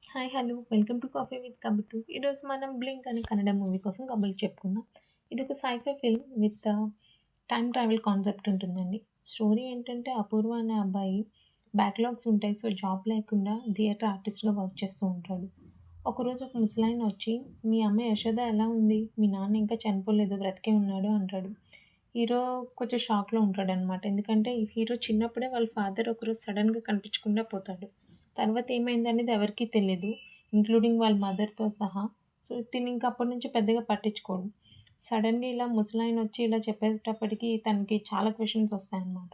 Hi hello welcome to coffee with కబుటు. ఈరోజు మనం బ్లింక్ అనే కన్నడ మూవీ కోసం కబుర్లు చెప్పుకుందాం. ఇది ఒక sci-fi film with time travel concept ఉంటుందండి. స్టోరీ ఏంటంటే అపూర్వ అనే అబ్బాయి బ్యాక్లాగ్స్ ఉంటాయి. సో జాబ్ లేకుండా థియేటర్ ఆర్టిస్ట్గా వర్క్ చేస్తూ ఉంటాడు. ఒకరోజు ఒక ముసలాయన వచ్చి, మీ అమ్మ యశోద ఎలా ఉంది, మీ నాన్న ఇంకా చనిపోలేదు, బ్రతికే ఉన్నాడు అంటాడు. హీరో కొంచెం షాక్లో ఉంటాడనమాట. ఎందుకంటే ఈ హీరో చిన్నప్పుడే వాళ్ళ ఫాదర్ ఒకరోజు సడన్గా కనిపించకుండా పోతాడు. తర్వాత ఏమైందనేది ఎవరికీ తెలీదు. ఇంక్లూడింగ్ వాళ్ళ మదర్‌తో సహా. సో, తిను ఇంక అప్పటి నుంచి పెద్దగా పట్టించుకోడు. సడెన్‌గా ఇలా ముసలాయనొచ్చి ఇలా చెప్పేటప్పటికి తనకి చాలా క్వెషన్స్ వస్తాయన్నమాట.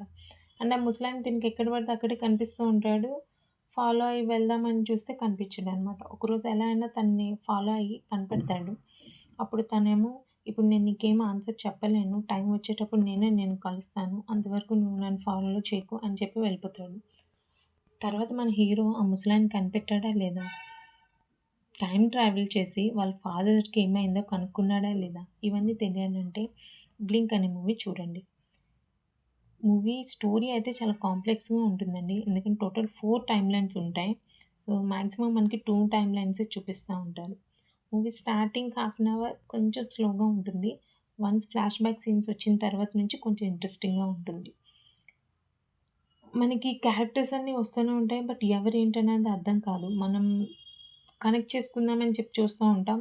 అండ్ ఆ ముసలాయన తినకి ఎక్కడ పడితే అక్కడే కనిపిస్తూ ఉంటాడు. ఫాలో అయ్యి వెళ్దామని చూస్తే కనిపించడనమాట. ఒకరోజు ఎలా అయినా తనని ఫాలో అయ్యి కనిపెడతాడు. అప్పుడు తనేమో, ఇప్పుడు నేను నీకేం ఆన్సర్ చెప్పలేను. టైం వచ్చేటప్పుడు నేను కలుస్తాను. అంతవరకు నువ్వు నన్ను ఫాలో చేయకు అని చెప్పి వెళ్ళిపోతాడు. తర్వాత మన హీరో ఆ ముసలాయన్ని కనిపెట్టాడా లేదా? టైం ట్రావెల్ చేసి వాళ్ళ ఫాదర్‌కి ఏమైందో కనుక్కున్నాడా లేదా? ఇవన్నీ తెలియాలంటే 'బ్లింక్' అనే మూవీ చూడండి. మూవీ స్టోరీ అయితే చాలా కాంప్లెక్స్‌గా ఉంటుందండి. ఎందుకంటే టోటల్ 4 టైమ్ లైన్స్ ఉంటాయి. సో, మాక్సిమం మనకి 2 టైమ్ లైన్సే చూపిస్తా ఉంటారు. Movie starting half an hour కొంచెం స్లోగా ఉంటుంది. వన్స్ ఫ్లాష్ బ్యాక్ సీన్స్ వచ్చిన తర్వాత నుంచి కొంచెం ఇంట్రెస్టింగ్‌గా ఉంటుంది. మనకి క్యారెక్టర్స్ అన్నీ వస్తూనే ఉంటాయి. బట్ ఎవరేంటనేది అర్థం కాదు. మనం కనెక్ట్ చేసుకుందామని చెప్పి చూస్తూ ఉంటాం.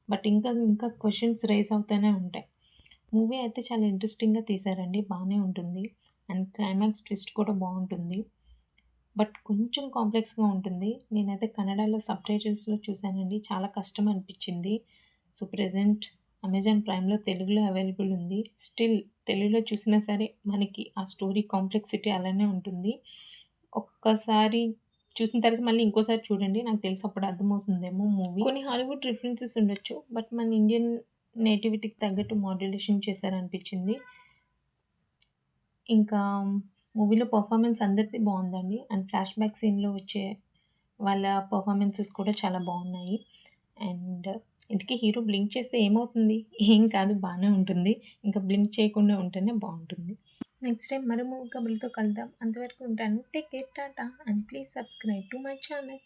బట్ ఇంకా క్వెషన్స్ రైజ్ అవుతూనే ఉంటాయి. మూవీ అయితే చాలా ఇంట్రెస్టింగ్‌గా తీశారండి. బానే ఉంటుంది. అండ్ క్లైమాక్స్ ట్విస్ట్ కూడా బావుంటుంది. బట్ కొంచెం కాంప్లెక్స్‌గా ఉంటుంది. నేనైతే కన్నడలో సబ్‌టైటిల్స్‌లో చూసానండి. చాలా కష్టం అనిపిచ్చింది. సో, ప్రెజెంట్ అమెజాన్ ప్రైమ్‌లో తెలుగులో అవైలబుల్ ఉంది. స్టిల్ తెలుగులో చూసినా సరే మనకి ఆ స్టోరీ కాంప్లెక్సిటీ అలానే ఉంటుంది. ఒక్కసారి చూసిన తర్వాత మళ్ళీ ఇంకోసారి చూడండి. నాకు తెలిసి అప్పుడు అర్థమవుతుందేమో మూవీ. కొన్ని హాలీవుడ్ రిఫరెన్సెస్ ఉండొచ్చు. బట్ మన ఇండియన్ నేటివిటీకి తగ్గట్టు మాడ్యులేషన్ చేశారనిపిచ్చింది. ఇంకా మూవీలో పర్ఫార్మెన్స్ అందరిది బావుందండి. అండ్ ఫ్లాష్ బ్యాక్ సీన్‌లో వచ్చే వాళ్ళ పర్ఫార్మెన్సెస్ కూడా చాలా బావున్నాయి. అండ్ ఇంతకీ హీరో బ్లింక్ చేస్తే ఏమవుతుంది? ఏం కాదు, బానే ఉంటుంది. ఇంకా బ్లింక్ చేయకుండా ఉంటేనే బావుంటుంది. నెక్స్ట్ టైమ్ మరో మూవీ కబుర్లతో కలుద్దాం. అంతవరకు ఉంటాను. Take care. Tata and please subscribe to my channel.